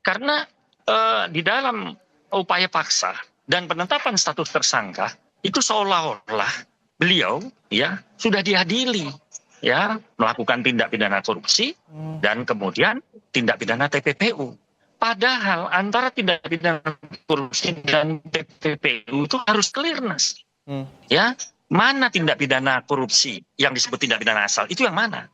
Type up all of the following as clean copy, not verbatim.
Karena di dalam upaya paksa dan penetapan status tersangka itu seolah-olah beliau ya sudah diadili ya melakukan tindak pidana korupsi dan kemudian tindak pidana TPPU. Padahal antara tindak pidana korupsi dan TPPU itu harus clearness. Ya, mana tindak pidana korupsi yang disebut tindak pidana asal itu yang mana?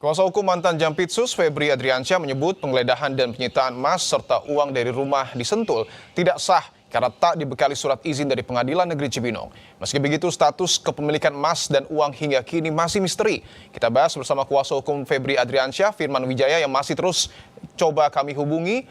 Kuasa hukum mantan Jampitsus Febri Adriansyah menyebut penggeledahan dan penyitaan emas serta uang dari rumah di Sentul tidak sah karena tak dibekali surat izin dari Pengadilan Negeri Cibinong. Meski begitu, status kepemilikan emas dan uang hingga kini masih misteri. Kita bahas bersama kuasa hukum Febri Adriansyah, Firman Wijaya, yang masih terus coba kami hubungi.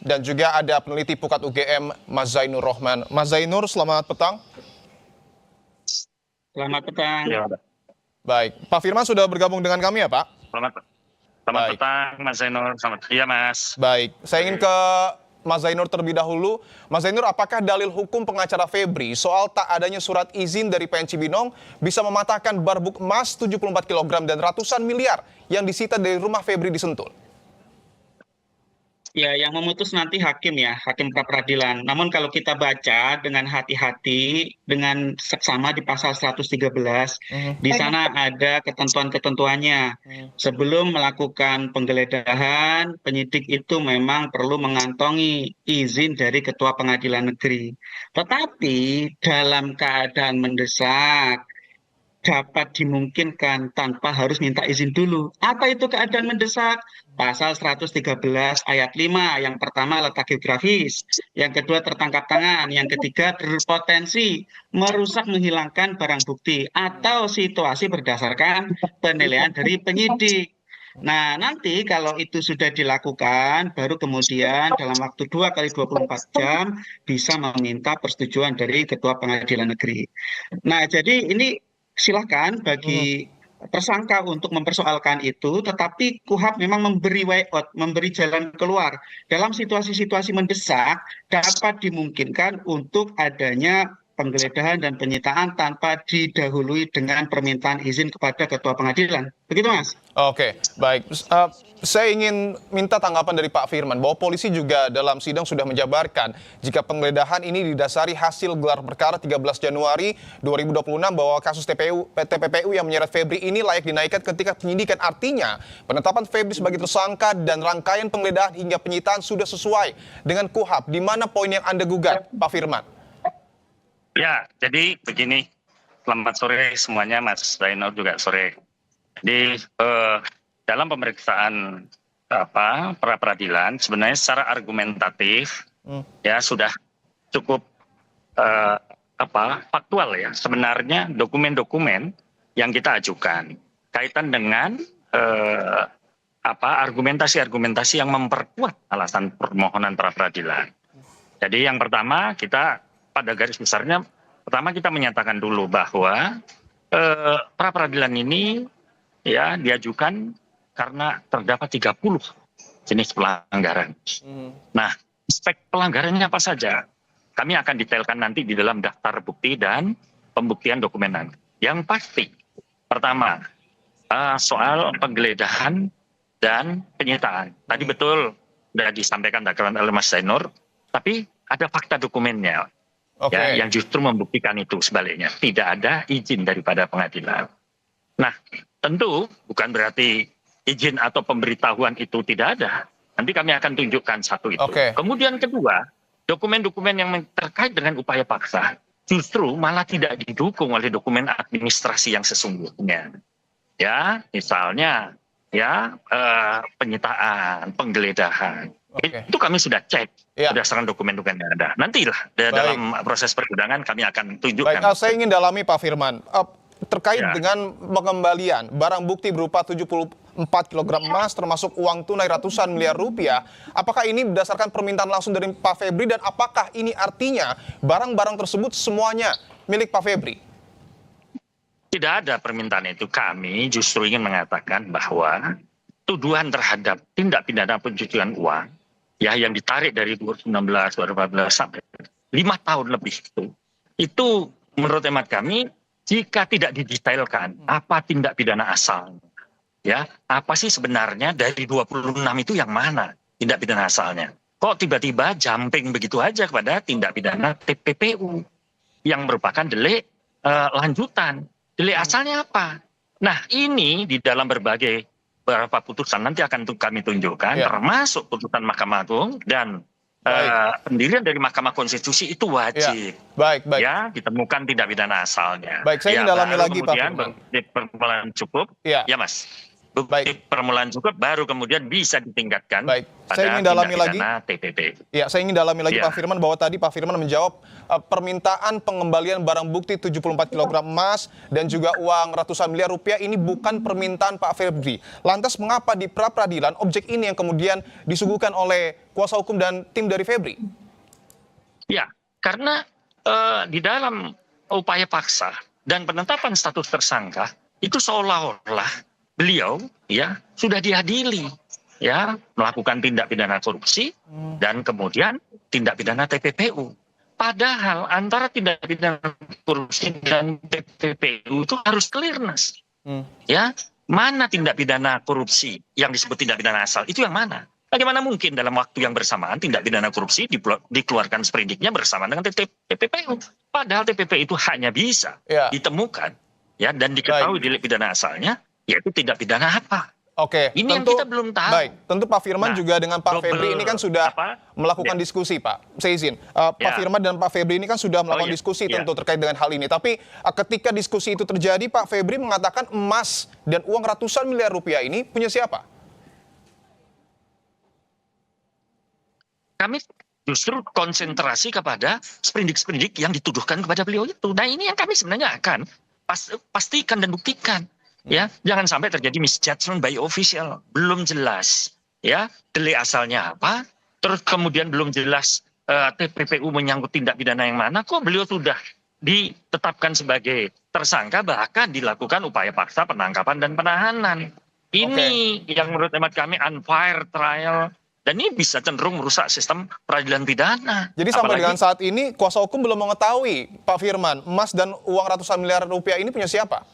Dan juga ada peneliti Pukat UGM, Mas Zainur Rohman. Mas Zainur, selamat petang. Selamat petang. Ya, baik, Pak Firman sudah bergabung dengan kami ya Pak? selamat Baik. petang Mas Zainur. Selamat iya Mas. Baik, saya ingin ke Mas Zainur terlebih dahulu. Mas Zainur, apakah dalil hukum pengacara Febri soal tak adanya surat izin dari PN Cibinong bisa mematahkan barbuk emas 74 kg dan ratusan miliar yang disita dari rumah Febri di Sentul? Ya, yang memutus nanti hakim ya, hakim pra peradilan. Namun kalau kita baca dengan hati-hati, dengan seksama di pasal 113, di sana ada ketentuan-ketentuannya. Sebelum melakukan penggeledahan, penyidik itu memang perlu mengantongi izin dari Ketua Pengadilan Negeri. Tetapi dalam keadaan mendesak, dapat dimungkinkan tanpa harus minta izin dulu. Apa itu keadaan mendesak? Pasal 113 ayat 5, yang pertama letak geografis, yang kedua tertangkap tangan, yang ketiga berpotensi merusak menghilangkan barang bukti atau situasi berdasarkan penilaian dari penyidik. Nah, nanti kalau itu sudah dilakukan, baru kemudian dalam waktu 2 kali 24 jam bisa meminta persetujuan dari Ketua Pengadilan Negeri. Nah, jadi ini silakan bagi tersangka untuk mempersoalkan itu, tetapi KUHP memang memberi way out, memberi jalan keluar. Dalam situasi-situasi mendesak, dapat dimungkinkan untuk adanya penggeledahan dan penyitaan tanpa didahului dengan permintaan izin kepada Ketua Pengadilan. Begitu, Mas? Oke, baik. Saya ingin minta tanggapan dari Pak Firman bahwa polisi juga dalam sidang sudah menjabarkan jika penggeledahan ini didasari hasil gelar perkara 13 Januari 2026 bahwa kasus TPPU yang menyeret Febri ini layak dinaikkan ketika penyidikan. Artinya penetapan Febri sebagai tersangka dan rangkaian penggeledahan hingga penyitaan sudah sesuai dengan KUHP. Di mana poin yang Anda gugat, Pak Firman? Ya, jadi begini. Selamat sore semuanya, Mas Zainur juga sore. Di dalam pemeriksaan pra peradilan sebenarnya secara argumentatif ya sudah cukup faktual ya. Sebenarnya dokumen-dokumen yang kita ajukan kaitan dengan argumentasi-argumentasi yang memperkuat alasan permohonan pra peradilan. Jadi yang pertama, kita pada garis besarnya pertama kita menyatakan dulu bahwa pra peradilan ini ya diajukan karena terdapat 30 jenis pelanggaran. Nah, aspek pelanggarannya apa saja? Kami akan detailkan nanti di dalam daftar bukti dan pembuktian dokumenan. Yang pasti, pertama, soal penggeledahan dan penyitaan. Tadi betul sudah disampaikan oleh Mas Zainur, tapi ada fakta dokumennya. Ya, yang justru membuktikan itu sebaliknya. Tidak ada izin daripada pengadilan. Nah, tentu bukan berarti izin atau pemberitahuan itu tidak ada. Nanti kami akan tunjukkan satu itu. Kemudian kedua, dokumen-dokumen yang terkait dengan upaya paksa justru malah tidak didukung oleh dokumen administrasi yang sesungguhnya. Ya, misalnya ya penyitaan, penggeledahan. Itu kami sudah cek berdasarkan dokumen-dokumen yang ada. Nantilah dalam proses persidangan kami akan tunjukkan. Baik, saya ingin dalami Pak Firman. Terkait dengan pengembalian barang bukti berupa 74 kg emas termasuk uang tunai ratusan miliar rupiah, apakah ini berdasarkan permintaan langsung dari Pak Febri dan apakah ini artinya barang-barang tersebut semuanya milik Pak Febri? Tidak ada permintaan itu. Kami justru ingin mengatakan bahwa tuduhan terhadap tindak pidana pencucian uang ya yang ditarik dari 2016, 2014 sampai 5 tahun lebih itu menurut hemat kami jika tidak didetailkan apa tindak pidana asalnya, ya apa sih sebenarnya dari 26 itu yang mana tindak pidana asalnya. kok tiba-tiba jumping begitu aja kepada tindak pidana TPPU yang merupakan delik lanjutan. Delik asalnya apa? Nah, ini di dalam berbagai beberapa putusan nanti akan kami tunjukkan, termasuk putusan Mahkamah Agung dan pendirian dari Mahkamah Konstitusi itu wajib. Baik. Ya, ditemukan tindak pidana asalnya. Baik, saya ingin dalami lagi, Pak Firman. Bukti permulaan cukup. Ya, Mas. Bukti permulaan cukup baru kemudian bisa ditingkatkan saya ingin dalami lagi. TPP. Ya, saya ingin dalami lagi Pak Firman, bahwa tadi Pak Firman menjawab permintaan pengembalian barang bukti 74 kg emas dan juga uang ratusan miliar rupiah ini bukan permintaan Pak Febri. Lantas mengapa di pra-peradilan objek ini yang kemudian disuguhkan oleh kuasa hukum dan tim dari Febri? Ya, karena di dalam upaya paksa dan penetapan status tersangka itu seolah-olah beliau sudah diadili melakukan tindak pidana korupsi dan kemudian tindak pidana TPPU. Padahal antara tindak pidana korupsi dan TPPU itu harus clearness. Mana tindak pidana korupsi yang disebut tindak pidana asal itu yang mana? Bagaimana mungkin dalam waktu yang bersamaan tindak pidana korupsi dikeluarkan sprindiknya bersamaan dengan TPPU? Padahal TPP itu hanya bisa ditemukan dan diketahui delik pidana asalnya, yaitu tindak pidana apa. Oke, ini tentu, yang kita belum tahu. Baik, tentu Pak Firman juga dengan Pak Febri ini kan sudah melakukan diskusi, Pak. Saya izin, Pak Firman dan Pak Febri ini kan sudah melakukan diskusi tentu terkait dengan hal ini. Tapi ketika diskusi itu terjadi, Pak Febri mengatakan emas dan uang ratusan miliar rupiah ini punya siapa? Kami justru konsentrasi kepada sprindik-sprindik yang dituduhkan kepada beliau itu. Nah, ini yang kami sebenarnya akan pastikan dan buktikan. Jangan sampai terjadi misjudgment by official, belum jelas delik asalnya apa, terus kemudian belum jelas TPPU menyangkut tindak pidana yang mana, kok beliau sudah ditetapkan sebagai tersangka, bahkan dilakukan upaya paksa penangkapan dan penahanan. Ini yang menurut hemat kami unfair trial, dan ini bisa cenderung merusak sistem peradilan pidana. Jadi sampai dengan saat ini kuasa hukum belum mengetahui, Pak Firman, emas dan uang ratusan miliar rupiah ini punya siapa?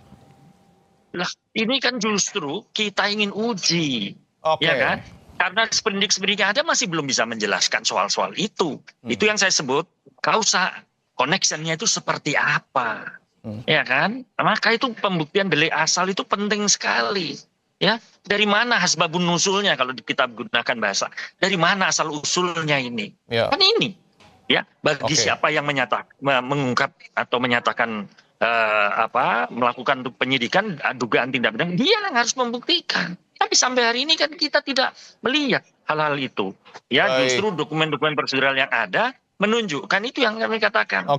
Lah, ini kan justru kita ingin uji, ya kan? Karena sprindik-sprindik yang ada masih belum bisa menjelaskan soal-soal itu. Itu yang saya sebut kausa connection-nya itu seperti apa, ya kan? Maka itu pembuktian delik asal itu penting sekali. Dari mana hasbabun nusulnya kalau kita gunakan bahasa? Dari mana asal usulnya ini? Kan ini, bagi siapa yang mengungkap atau menyatakan melakukan penyidikan dugaan tindak pidana, dia yang harus membuktikan. Tapi sampai hari ini kan kita tidak melihat hal-hal itu. Justru dokumen-dokumen prosedural yang ada menunjukkan itu yang kami katakan.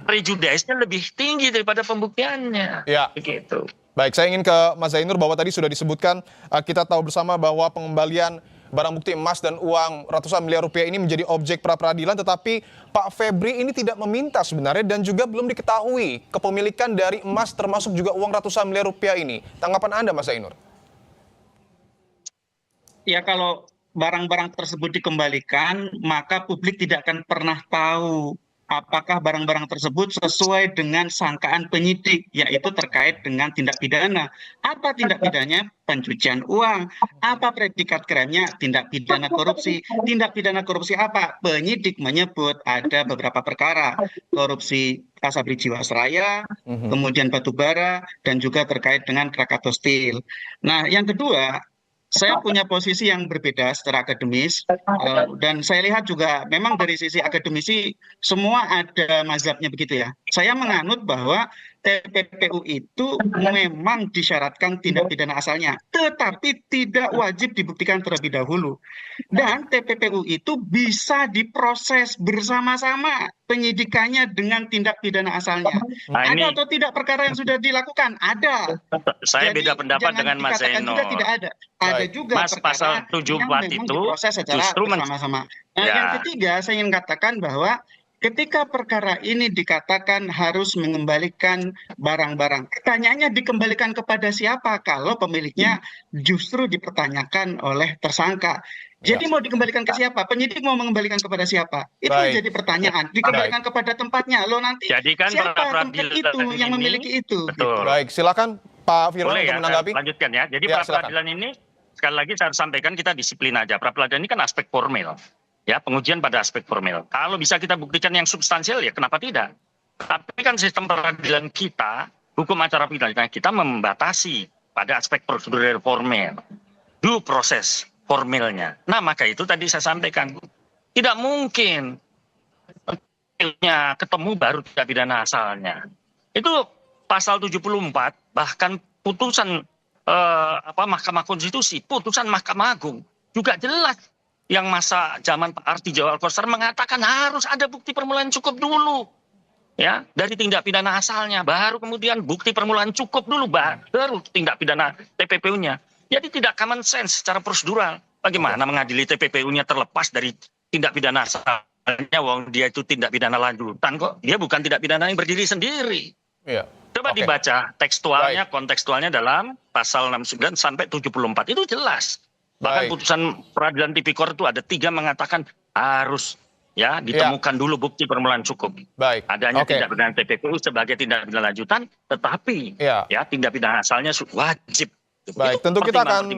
Prejudisnya lebih tinggi daripada pembuktiannya. Begitu. Baik, saya ingin ke Mas Zainur, bahwa tadi sudah disebutkan, kita tahu bersama bahwa pengembalian barang bukti emas dan uang ratusan miliar rupiah ini menjadi objek pra-peradilan, tetapi Pak Febri ini tidak meminta sebenarnya dan juga belum diketahui kepemilikan dari emas termasuk juga uang ratusan miliar rupiah ini. Tanggapan Anda, Mas Zainur? Ya, kalau barang-barang tersebut dikembalikan, maka publik tidak akan pernah tahu apakah barang-barang tersebut sesuai dengan sangkaan penyidik, yaitu terkait dengan tindak pidana. Apa tindak pidananya? Pencucian uang. Apa predikat krimnya? Tindak pidana korupsi. Tindak pidana korupsi apa? Penyidik menyebut ada beberapa perkara. Korupsi Asabri Jiwasraya, kemudian batubara, dan juga terkait dengan Krakatau Steel. Nah, yang kedua, saya punya posisi yang berbeda secara akademis, dan saya lihat juga memang dari sisi akademisi semua ada mazhabnya begitu ya. Saya menganut bahwa TPPU itu memang disyaratkan tindak pidana asalnya, tetapi tidak wajib dibuktikan terlebih dahulu. Dan TPPU itu bisa diproses bersama-sama penyidikannya dengan tindak pidana asalnya. Ada atau tidak perkara yang sudah dilakukan? Ada. Saya Jadi, beda pendapat dengan Mas Zainur. juga tidak ada. Ada juga Mas, pasal 74 yang memang itu diproses secara justru bersama-sama. Nah, yang ketiga saya ingin katakan bahwa ketika perkara ini dikatakan harus mengembalikan barang-barang, pertanyaannya dikembalikan kepada siapa kalau pemiliknya justru dipertanyakan oleh tersangka. Jadi mau dikembalikan ke siapa? Penyidik mau mengembalikan kepada siapa? Itu jadi pertanyaan. Dikembalikan kepada tempatnya. Loh, nanti siapa tempat itu yang memiliki itu? Baik, silakan Pak Firman untuk menanggapi. Lanjutkan ya. Jadi pra-peradilan ini sekali lagi saya sampaikan kita disiplin aja. Pra peradilan ini kan aspek formil. Ya, pengujian pada aspek formil. Kalau bisa kita buktikan yang substansial ya kenapa tidak? Tapi kan sistem peradilan kita, hukum acara pidana kita membatasi pada aspek prosedur formil. Due proses formilnya. Nah, maka itu tadi saya sampaikan. Tidak mungkin ketemu baru tindak pidana asalnya. Itu pasal 74 bahkan putusan Mahkamah Konstitusi, putusan Mahkamah Agung juga jelas yang masa zaman Pak Arti Jawa Al-Kostar mengatakan harus ada bukti permulaan cukup dulu. Ya, dari tindak pidana asalnya, baru kemudian bukti permulaan cukup dulu, baru tindak pidana TPPU-nya. Jadi tidak common sense secara prosedural. Bagaimana mengadili TPPU-nya terlepas dari tindak pidana asalnya, wong dia itu tindak pidana lanjutan kok. Dia bukan tindak pidana yang berdiri sendiri. Iya. Coba dibaca tekstualnya, kontekstualnya dalam pasal 69 sampai 74. Itu jelas. Bahkan putusan peradilan tipikor itu ada 3 mengatakan harus ya ditemukan dulu bukti permulaan cukup. Adanya tindak pidana TPPU sebagai tindak pidana lanjutan, tetapi ya tindak pidana asalnya wajib. Baik, tentu kita akan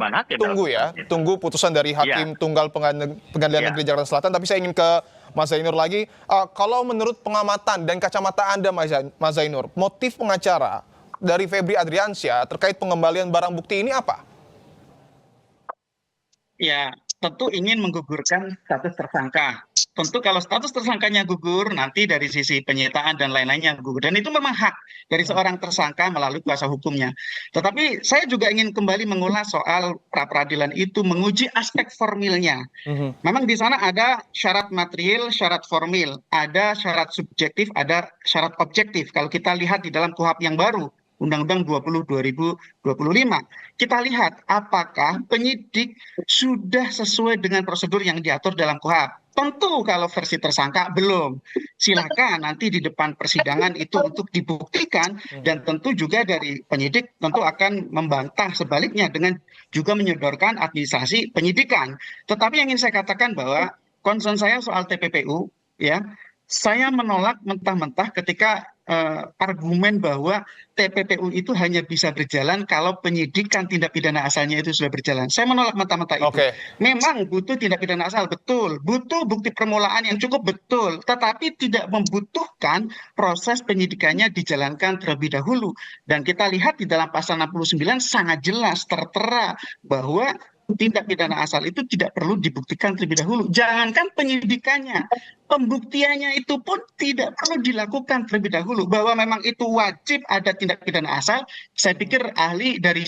tunggu putusan dari Hakim Tunggal Pengadilan Negeri Jakarta Selatan. Tapi saya ingin ke Mas Zainur lagi. Kalau menurut pengamatan dan kacamata Anda, Mas Zainur, motif pengacara dari Febri Adriansyah terkait pengembalian barang bukti ini apa? Ya, tentu ingin menggugurkan status tersangka. Tentu kalau status tersangkanya gugur, nanti dari sisi penyitaan dan lain-lainnya gugur. Dan itu memang hak dari seorang tersangka melalui kuasa hukumnya. Tetapi saya juga ingin kembali mengulas soal pra-peradilan itu menguji aspek formilnya. Memang di sana ada syarat material, syarat formil, ada syarat subjektif, ada syarat objektif. Kalau kita lihat di dalam KUHP yang baru, Undang-Undang 20/2025. Kita lihat apakah penyidik sudah sesuai dengan prosedur yang diatur dalam KUHP. Tentu kalau versi tersangka belum. Silakan nanti di depan persidangan itu untuk dibuktikan, dan tentu juga dari penyidik tentu akan membantah sebaliknya dengan juga menyodorkan administrasi penyidikan. Tetapi yang ingin saya katakan bahwa concern saya soal TPPU, ya, saya menolak mentah-mentah ketika argumen bahwa TPPU itu hanya bisa berjalan kalau penyidikan tindak pidana asalnya itu sudah berjalan. Saya menolak mentah-mentah itu. Memang butuh tindak pidana asal, betul. Butuh bukti permulaan yang cukup, betul. Tetapi tidak membutuhkan proses penyidikannya dijalankan terlebih dahulu. Dan kita lihat di dalam pasal 69 sangat jelas tertera bahwa tindak pidana asal itu tidak perlu dibuktikan terlebih dahulu. Jangankan penyidikannya, pembuktiannya itu pun tidak perlu dilakukan terlebih dahulu. Bahwa memang itu wajib ada tindak pidana asal, saya pikir ahli dari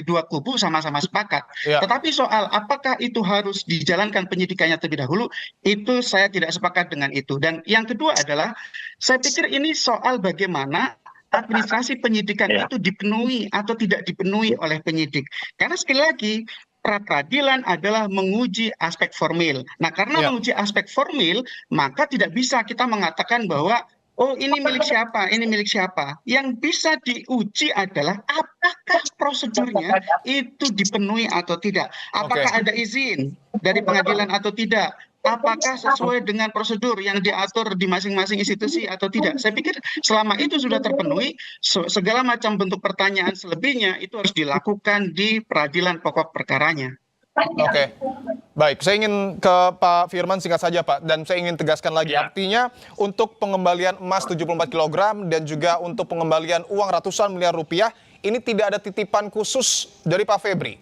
dua kubu sama-sama sepakat. Tetapi soal apakah itu harus dijalankan penyidikannya terlebih dahulu, itu saya tidak sepakat dengan itu. Dan yang kedua adalah, saya pikir ini soal bagaimana administrasi penyidikan itu dipenuhi atau tidak dipenuhi oleh penyidik. Karena sekali lagi, pra-peradilan adalah menguji aspek formil. Nah, karena menguji aspek formil, maka tidak bisa kita mengatakan bahwa oh ini milik siapa, ini milik siapa. Yang bisa diuji adalah apakah prosedurnya itu dipenuhi atau tidak. Apakah ada izin dari pengadilan atau tidak. Apakah sesuai dengan prosedur yang diatur di masing-masing institusi atau tidak. Saya pikir selama itu sudah terpenuhi, segala macam bentuk pertanyaan selebihnya itu harus dilakukan di peradilan pokok perkaranya. Baik, saya ingin ke Pak Firman singkat saja Pak, dan saya ingin tegaskan lagi, artinya untuk pengembalian emas 74 kg dan juga untuk pengembalian uang ratusan miliar rupiah, ini tidak ada titipan khusus dari Pak Febri?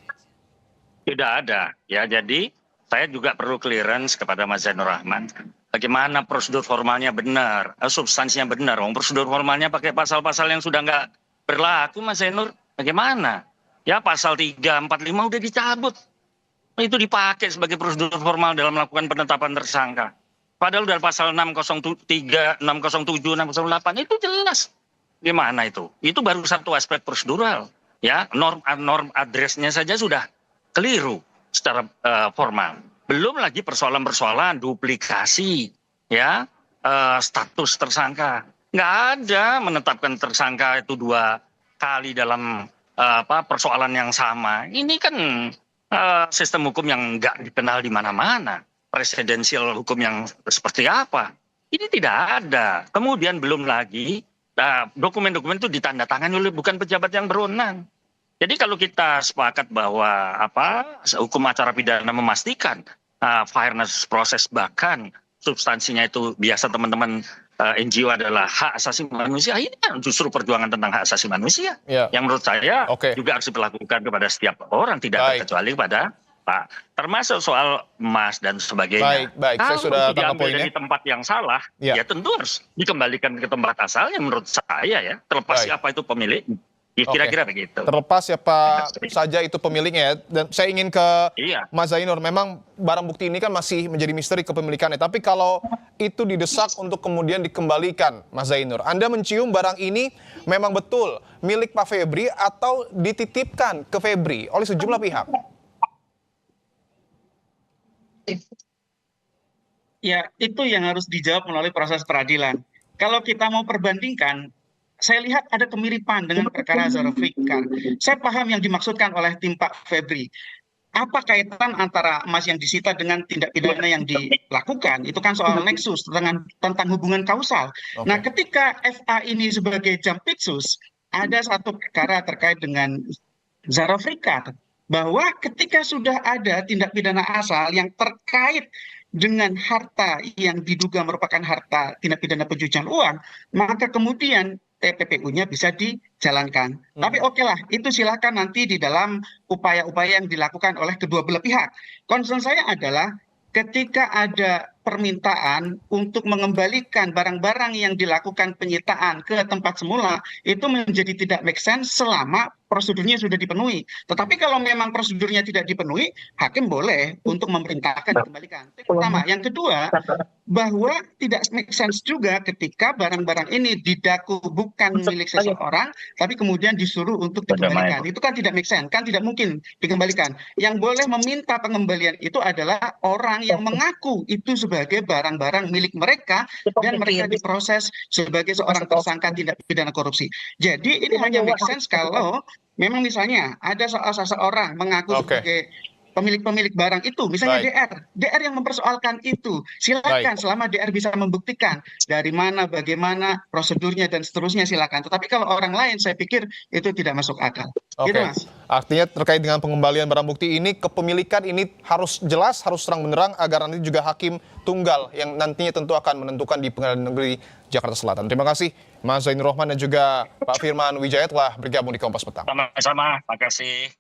Tidak ada, ya. Jadi saya juga perlu clearance kepada Mas Zainur Rahman. Bagaimana prosedur formalnya benar, substansinya benar. Prosedur formalnya pakai pasal-pasal yang sudah nggak berlaku, Mas Zainur. Bagaimana? Ya pasal 345 udah dicabut. Itu dipakai sebagai prosedur formal dalam melakukan penetapan tersangka. Padahal dari pasal 603, 607, 608 itu jelas. Gimana itu? Itu baru satu aspek prosedural. Ya, norm addressnya saja sudah keliru secara formal. Belum lagi persoalan-persoalan duplikasi, ya, status tersangka. Nggak ada menetapkan tersangka itu 2 kali dalam persoalan yang sama. Ini kan sistem hukum yang nggak dikenal di mana-mana. Presidensial hukum yang seperti apa? Ini tidak ada. Kemudian belum lagi dokumen-dokumen itu ditandatangani oleh bukan pejabat yang berwenang. Jadi kalau kita sepakat bahwa hukum acara pidana memastikan fairness proses, bahkan substansinya itu biasa teman-teman NGO adalah hak asasi manusia, ini kan justru perjuangan tentang hak asasi manusia yang menurut saya juga harus dilakukan kepada setiap orang, tidak terkecuali kepada Pak, termasuk soal emas dan sebagainya. Baik, saya Kalau sudah itu diambil poinnya dari tempat yang salah, ya tentu harus dikembalikan ke tempat asalnya menurut saya ya, terlepas siapa itu pemilik. Ya kira-kira begitu. Terlepas siapa saja itu pemiliknya. Dan saya ingin ke Mas Zainur, memang barang bukti ini kan masih menjadi misteri kepemilikannya. Tapi kalau itu didesak untuk kemudian dikembalikan, Mas Zainur, Anda mencium barang ini memang betul milik Pak Febri atau dititipkan ke Febri oleh sejumlah pihak? Ya, itu yang harus dijawab melalui proses peradilan. Kalau kita mau perbandingkan, saya lihat ada kemiripan dengan perkara Zara Afrika. Saya paham yang dimaksudkan oleh tim Pak Febri. Apa kaitan antara emas yang disita dengan tindak pidana yang dilakukan? Itu kan soal nexus, tentang hubungan kausal. Nah, ketika FA ini sebagai jampitsus, ada satu perkara terkait dengan Zara Afrika, bahwa ketika sudah ada tindak pidana asal yang terkait dengan harta yang diduga merupakan harta tindak pidana pencucian uang, maka kemudian TPPU-nya bisa dijalankan. Tapi oke lah, itu silakan nanti di dalam upaya-upaya yang dilakukan oleh kedua belah pihak. Concern saya adalah ketika ada permintaan untuk mengembalikan barang-barang yang dilakukan penyitaan ke tempat semula, itu menjadi tidak make sense selama prosedurnya sudah dipenuhi. Tetapi kalau memang prosedurnya tidak dipenuhi, hakim boleh untuk memerintahkan dikembalikan. Itu pertama. Yang kedua, bahwa tidak make sense juga ketika barang-barang ini didaku bukan milik seseorang, tapi kemudian disuruh untuk dikembalikan. Itu kan tidak make sense, kan tidak mungkin dikembalikan. Yang boleh meminta pengembalian itu adalah orang yang mengaku itu sebagai barang-barang milik mereka dan mereka diproses sebagai seorang tersangka tindak pidana korupsi. Jadi ini hanya make sense kalau memang misalnya ada seseorang mengaku sebagai pemilik barang itu, misalnya DR yang mempersoalkan itu, silakan selama DR bisa membuktikan dari mana, bagaimana prosedurnya dan seterusnya, silakan. Tetapi kalau orang lain, saya pikir itu tidak masuk akal. Gitu, Mas. Artinya terkait dengan pengembalian barang bukti ini, kepemilikan ini harus jelas, harus terang benderang agar nanti juga hakim tunggal yang nantinya tentu akan menentukan di Pengadilan Negeri Jakarta Selatan. Terima kasih Mas Zainur Rohman dan juga Pak Firman Wijaya telah bergabung di Kompas Petang. Sama-sama, makasih.